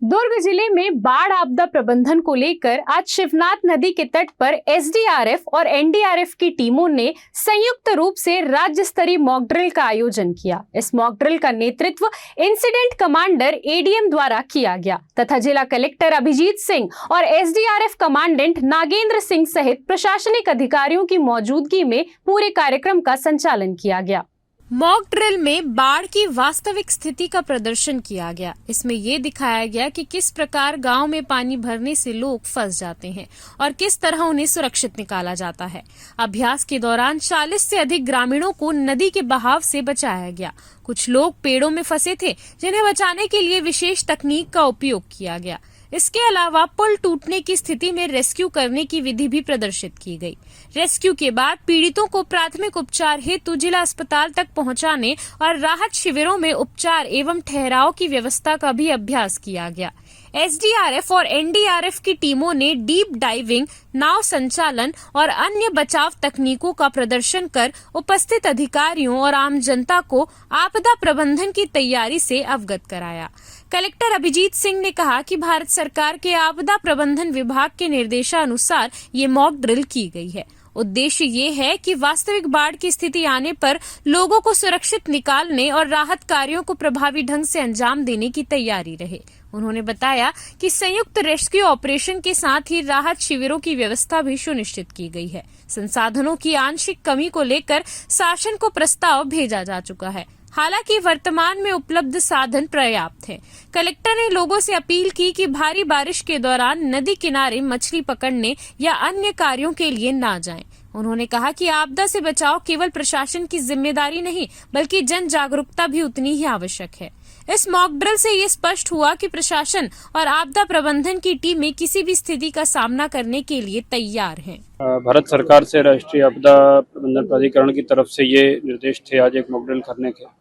दुर्ग जिले में बाढ़ आपदा प्रबंधन को लेकर आज शिवनाथ नदी के तट पर एसडीआरएफ और एनडीआरएफ की टीमों ने संयुक्त रूप से राज्य स्तरीय मॉक ड्रिल का आयोजन किया। इस मॉक ड्रिल का नेतृत्व इंसिडेंट कमांडर एडीएम द्वारा किया गया तथा जिला कलेक्टर अभिजीत सिंह और एसडीआरएफ कमांडेंट नागेंद्र सिंह सहित प्रशासनिक अधिकारियों की मौजूदगी में पूरे कार्यक्रम का संचालन किया गया। मॉक ड्रिल में बाढ़ की वास्तविक स्थिति का प्रदर्शन किया गया। इसमें ये दिखाया गया कि किस प्रकार गांव में पानी भरने से लोग फंस जाते हैं और किस तरह उन्हें सुरक्षित निकाला जाता है। अभ्यास के दौरान 40 से अधिक ग्रामीणों को नदी के बहाव से बचाया गया। कुछ लोग पेड़ों में फंसे थे जिन्हें बचाने के लिए विशेष तकनीक का उपयोग किया गया। इसके अलावा पुल टूटने की स्थिति में रेस्क्यू करने की विधि भी प्रदर्शित की गई। रेस्क्यू के बाद पीड़ितों को प्राथमिक उपचार हेतु जिला अस्पताल तक पहुंचाने और राहत शिविरों में उपचार एवं ठहराव की व्यवस्था का भी अभ्यास किया गया। एसडीआरएफ और एनडीआरएफ की टीमों ने डीप डाइविंग, नाव संचालन और अन्य बचाव तकनीकों का प्रदर्शन कर उपस्थित अधिकारियों और आम जनता को आपदा प्रबंधन की तैयारी से अवगत कराया। कलेक्टर अभिजीत सिंह ने कहा कि भारत सरकार के आपदा प्रबंधन विभाग के निर्देशानुसार ये मॉक ड्रिल की गई है। उद्देश्य ये है कि वास्तविक बाढ़ की स्थिति आने पर लोगों को सुरक्षित निकालने और राहत कार्यों को प्रभावी ढंग से अंजाम देने की तैयारी रहे। उन्होंने बताया कि संयुक्त रेस्क्यू ऑपरेशन के साथ ही राहत शिविरों की व्यवस्था भी सुनिश्चित की गई है। संसाधनों की आंशिक कमी को लेकर शासन को प्रस्ताव भेजा जा चुका है। हालांकि वर्तमान में उपलब्ध साधन पर्याप्त हैं। कलेक्टर ने लोगों से अपील की कि भारी बारिश के दौरान नदी किनारे मछली पकड़ने या अन्य कार्यों के लिए न जाएं। उन्होंने कहा कि आपदा से बचाव केवल प्रशासन की जिम्मेदारी नहीं बल्कि जन जागरूकता भी उतनी ही आवश्यक है। इस मॉक ड्रिल से ये स्पष्ट हुआ कि प्रशासन और आपदा प्रबंधन की टीमें किसी भी स्थिति का सामना करने के लिए तैयार हैं। भारत सरकार से राष्ट्रीय आपदा प्रबंधन प्राधिकरण की तरफ से ये निर्देश थे आज एक मॉक ड्रिल करने के।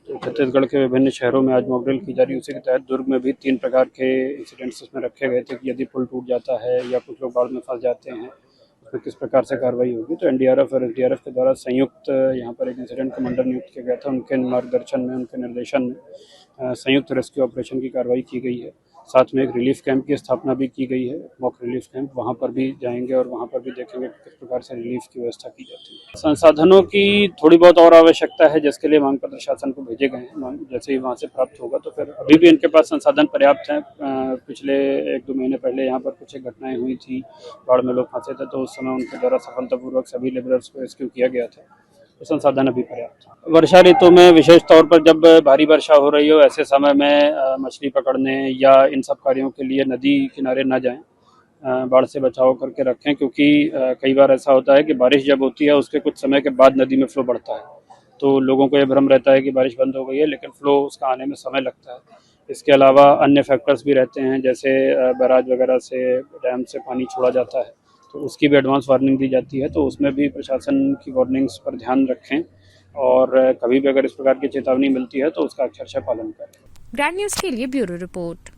तो छत्तीसगढ़ के विभिन्न शहरों में आज मॉक ड्रिल की जा रही है। उसी के तहत दुर्ग में भी 3 प्रकार के इंसिडेंट्स इसमें रखे गए थे कि यदि पुल टूट जाता है या कुछ लोग बाढ़ में फंस जाते हैं तो किस प्रकार से कार्रवाई होगी। तो एनडीआरएफ और एसडीआरएफ के द्वारा संयुक्त यहाँ पर एक इंसिडेंट कमांडर नियुक्त किया गया था। उनके मार्गदर्शन में, उनके निर्देशन में संयुक्त रेस्क्यू ऑपरेशन की कार्रवाई की गई है। साथ में एक रिलीफ कैंप की स्थापना भी की गई है, मॉक रिलीफ कैंप। वहाँ पर भी जाएंगे और वहाँ पर भी देखेंगे कि किस प्रकार से रिलीफ की व्यवस्था की जाती है। संसाधनों की थोड़ी बहुत और आवश्यकता है जिसके लिए मांग पत्र शासन को भेजे गए हैं। जैसे ही वहाँ से प्राप्त होगा तो फिर अभी भी इनके पास संसाधन पर्याप्त हैं। पिछले 1-2 महीने पहले यहाँ पर कुछ घटनाएं हुई थी, बाढ़ में लोग फंसे थे, तो उस समय उनके द्वारा सफलतापूर्वक सभी लेबरर्स को रेस्क्यू किया गया था। तो संसाधन अभी पर्याप्त है। वर्षा ऋतु में विशेष तौर पर जब भारी वर्षा हो रही हो ऐसे समय में मछली पकड़ने या इन सब कार्यों के लिए नदी किनारे न जाएं, बाढ़ से बचाव करके रखें, क्योंकि कई बार ऐसा होता है कि बारिश जब होती है उसके कुछ समय के बाद नदी में फ्लो बढ़ता है। तो लोगों को ये भ्रम रहता है कि बारिश बंद हो गई है, लेकिन फ्लो उसका आने में समय लगता है। इसके अलावा अन्य फैक्टर्स भी रहते हैं, जैसे बैराज वगैरह से, डैम से पानी छोड़ा जाता है तो उसकी भी एडवांस वार्निंग दी जाती है। तो उसमें भी प्रशासन की वार्निंग्स पर ध्यान रखें और कभी भी अगर इस प्रकार की चेतावनी मिलती है तो उसका अक्षरशः पालन करें। ग्रैंड न्यूज़ के लिए ब्यूरो रिपोर्ट।